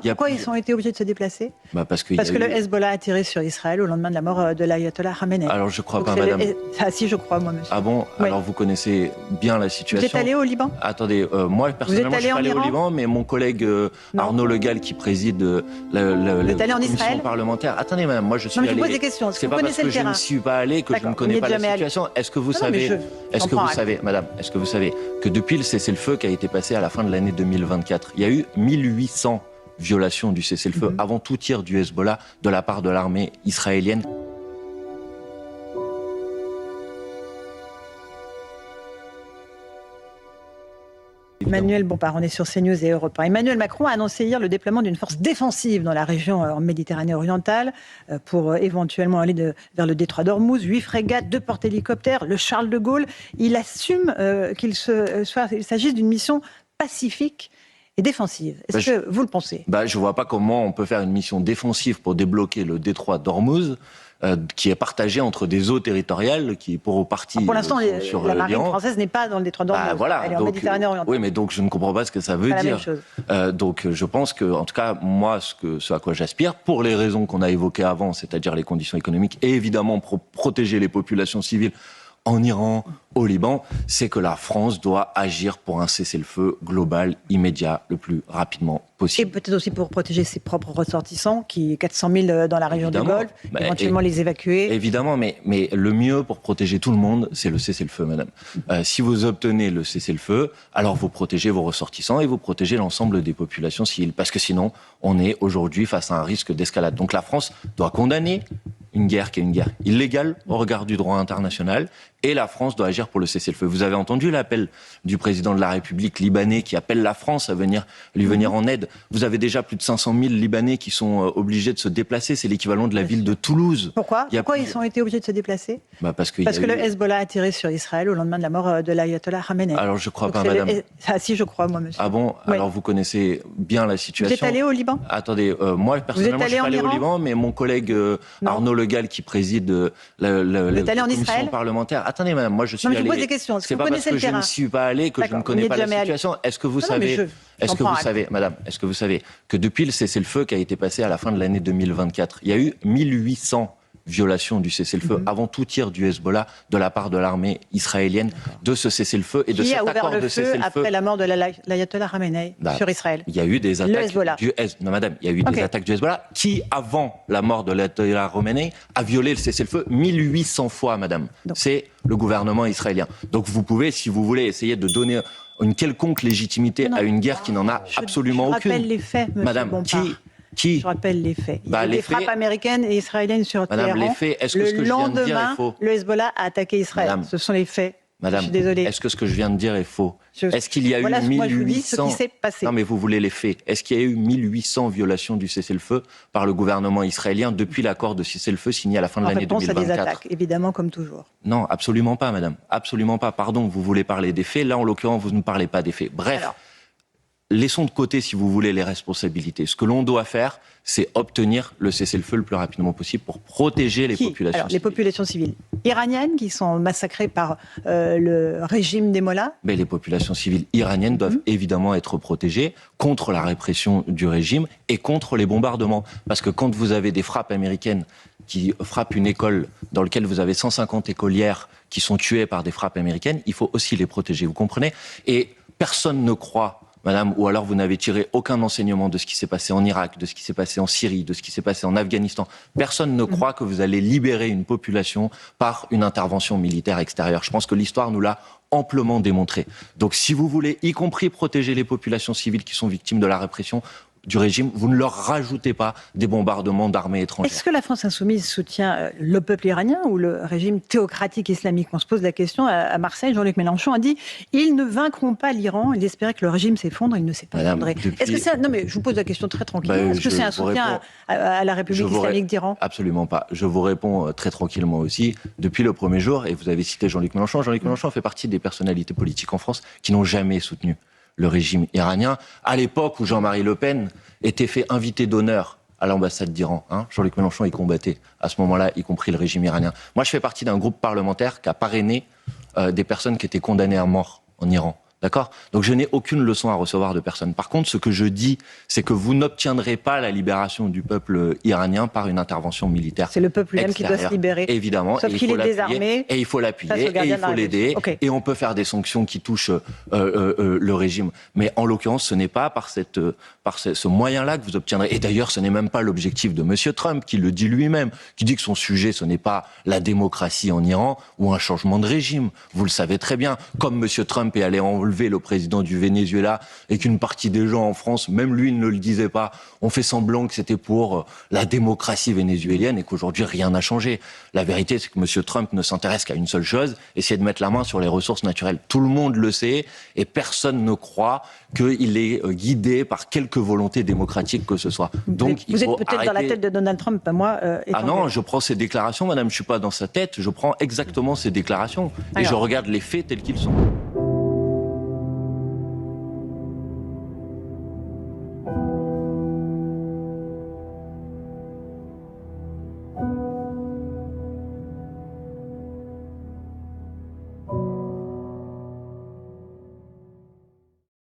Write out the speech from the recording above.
Pourquoi ils ont été obligés de se déplacer? Parce que le Hezbollah a tiré sur Israël au lendemain de la mort de l'ayatollah Khamenei. Alors je crois pas, madame. Ah si, je crois, moi, monsieur. Ah bon? Oui. Alors vous connaissez bien la situation. Vous êtes allé au Liban? Attendez, moi personnellement je suis allé au Liban, mais mon collègue Arnaud Le Gall qui préside la commission parlementaire. Attendez madame, moi je suis allé. Je vous pose des questions. C'est pas parce que je ne suis pas allé que je ne connais pas la situation. Est-ce que vous savez, madame, est-ce que vous savez que depuis le cessez-le-feu qui a été passé à la fin de l'année 2024, il y a eu 1800 violations du cessez-le-feu avant tout tir du Hezbollah de la part de l'armée israélienne. Emmanuel Bompard, on est sur CNews et Europe 1. Emmanuel Macron a annoncé hier le déploiement d'une force défensive dans la région en Méditerranée orientale pour éventuellement aller vers le détroit d'Ormuz. 8 frégates, 2 porte-hélicoptères, le Charles de Gaulle. Il assume qu'il s'agisse d'une mission pacifique et défensive. Est-ce que vous le pensez? Je ne vois pas comment on peut faire une mission défensive pour débloquer le détroit d'Ormuz, qui est partagé entre des eaux territoriales qui, pour partie, pour l'instant, sur la marine française n'est pas dans le détroit d'Ormuz. Elle est en Méditerranée orientale. Oui, mais donc je ne comprends pas ce que ça veut dire. Donc je pense que, en tout cas, moi, ce à quoi j'aspire, pour les raisons qu'on a évoquées avant, c'est-à-dire les conditions économiques et évidemment pour protéger les populations civiles en Iran, au Liban, c'est que la France doit agir pour un cessez-le-feu global, immédiat, le plus rapidement possible. Et peut-être aussi pour protéger ses propres ressortissants, 400 000 dans la région du Golfe, éventuellement les évacuer. Évidemment, mais le mieux pour protéger tout le monde, c'est le cessez-le-feu, madame. Si vous obtenez le cessez-le-feu, alors vous protégez vos ressortissants et vous protégez l'ensemble des populations civiles. Parce que sinon, on est aujourd'hui face à un risque d'escalade. Donc la France doit condamner une guerre qui est une guerre illégale au regard du droit international, et la France doit agir pour le cessez-le-feu. Vous avez entendu l'appel du président de la République libanais qui appelle la France à lui venir en aide. Vous avez déjà plus de 500 000 Libanais qui sont obligés de se déplacer. C'est l'équivalent de la ville de Toulouse. Pourquoi ils ont été obligés de se déplacer? Parce que le Hezbollah a tiré sur Israël au lendemain de la mort de l'ayatollah Khamenei. Alors je crois pas, madame. Ah si, je crois, moi, monsieur. Ah bon? Alors vous connaissez bien la situation. Vous êtes allé au Liban? Attendez, moi personnellement je suis allé au Liban, mais mon collègue Arnaud Le Gall qui préside la commission parlementaire. Attendez madame, moi je suis allé. Je vous pose des questions. C'est pas parce que je ne suis pas allé que je ne connais pas la situation. Est-ce que vous savez, madame, est-ce que vous savez que depuis le cessez-le-feu qui a été passé à la fin de l'année 2024, il y a eu 1800 violations du cessez-le-feu avant tout tir du Hezbollah de la part de l'armée israélienne de ce cessez-le-feu et de cet accord de cessez-le-feu après la mort de l'ayatollah Khamenei sur Israël. Il y a eu des attaques du Hezbollah. Non, madame, il y a eu des attaques du Hezbollah qui, avant la mort de l'ayatollah Khamenei, a violé le cessez-le-feu 1800 fois, madame. C'est le gouvernement israélien. Donc vous pouvez, si vous voulez, essayer de donner une quelconque légitimité à une guerre qui n'en a absolument aucune. Je rappelle les faits, monsieur Bompard. Je rappelle les faits. Il y a des frappes américaines et israéliennes sur Téhéran. Madame, les faits, est-ce que ce que je viens de dire est faux? Le Hezbollah a attaqué Israël. Madame, ce sont les faits. Madame, je suis désolée. Est-ce que ce que je viens de dire est faux? Est-ce qu'il y a eu 1800... Moi, je vous dis ce qui s'est passé. Non, mais vous voulez les faits. Est-ce qu'il y a eu 1800 violations du cessez-le-feu par le gouvernement israélien depuis l'accord de cessez-le-feu signé à la fin de l'année 2024? En réponse à des attaques, évidemment, comme toujours. Non, absolument pas, madame. Absolument pas. Pardon, vous voulez parler des faits. Là, en l'occurrence, vous ne parlez pas des faits. Bref. Laissons de côté, si vous voulez, les responsabilités. Ce que l'on doit faire, c'est obtenir le cessez-le-feu le plus rapidement possible pour protéger les populations civiles. Les populations civiles iraniennes qui sont massacrées par le régime des mollahs? Mais les populations civiles iraniennes doivent évidemment être protégées contre la répression du régime et contre les bombardements. Parce que quand vous avez des frappes américaines qui frappent une école dans laquelle vous avez 150 écolières qui sont tuées par des frappes américaines, il faut aussi les protéger, vous comprenez? Et personne ne croit, madame, ou alors vous n'avez tiré aucun enseignement de ce qui s'est passé en Irak, de ce qui s'est passé en Syrie, de ce qui s'est passé en Afghanistan. Personne ne croit que vous allez libérer une population par une intervention militaire extérieure. Je pense que l'histoire nous l'a amplement démontré. Donc si vous voulez, y compris protéger les populations civiles qui sont victimes de la répression du régime, vous ne leur rajoutez pas des bombardements d'armées étrangères. Est-ce que la France insoumise soutient le peuple iranien ou le régime théocratique islamique? On se pose la question à Marseille. Jean-Luc Mélenchon a dit « Ils ne vaincront pas l'Iran. Il espérait que le régime s'effondre. Il ne s'est pas effondré. » Est-ce que c'est... Non, mais je vous pose la question très tranquillement. Est-ce que c'est un soutien à la République islamique d'Iran? Absolument pas. Je vous réponds très tranquillement aussi. Depuis le premier jour, et vous avez cité Jean-Luc Mélenchon, Jean-Luc Mélenchon fait partie des personnalités politiques en France qui n'ont jamais soutenu le régime iranien, à l'époque où Jean-Marie Le Pen était fait invité d'honneur à l'ambassade d'Iran. Jean-Luc Mélenchon y combattait à ce moment-là, y compris le régime iranien. Moi, je fais partie d'un groupe parlementaire qui a parrainé des personnes qui étaient condamnées à mort en Iran. D'accord ? Donc je n'ai aucune leçon à recevoir de personne. Par contre, ce que je dis, c'est que vous n'obtiendrez pas la libération du peuple iranien par une intervention militaire. C'est le peuple lui-même qui doit se libérer. Évidemment. Sauf qu'il est désarmé. Et il faut l'appuyer, et il faut l'aider. Okay. Et on peut faire des sanctions qui touchent le régime. Mais en l'occurrence, ce n'est pas par ce moyen-là que vous obtiendrez. Et d'ailleurs, ce n'est même pas l'objectif de M. Trump, qui le dit lui-même, qui dit que son sujet, ce n'est pas la démocratie en Iran ou un changement de régime. Vous le savez très bien. Comme M. Trump est allé enlever le président du Venezuela et qu'une partie des gens en France, même lui ne le disait pas, ont fait semblant que c'était pour la démocratie vénézuélienne et qu'aujourd'hui rien n'a changé. La vérité, c'est que M. Trump ne s'intéresse qu'à une seule chose, essayer de mettre la main sur les ressources naturelles. Tout le monde le sait et personne ne croit qu'il est guidé par quelque volonté démocratique que ce soit. Donc, vous êtes peut-être dans la tête de Donald Trump, pas moi. Ah non, je prends ses déclarations, madame, je ne suis pas dans sa tête, je prends exactement ses déclarations et je regarde les faits tels qu'ils sont.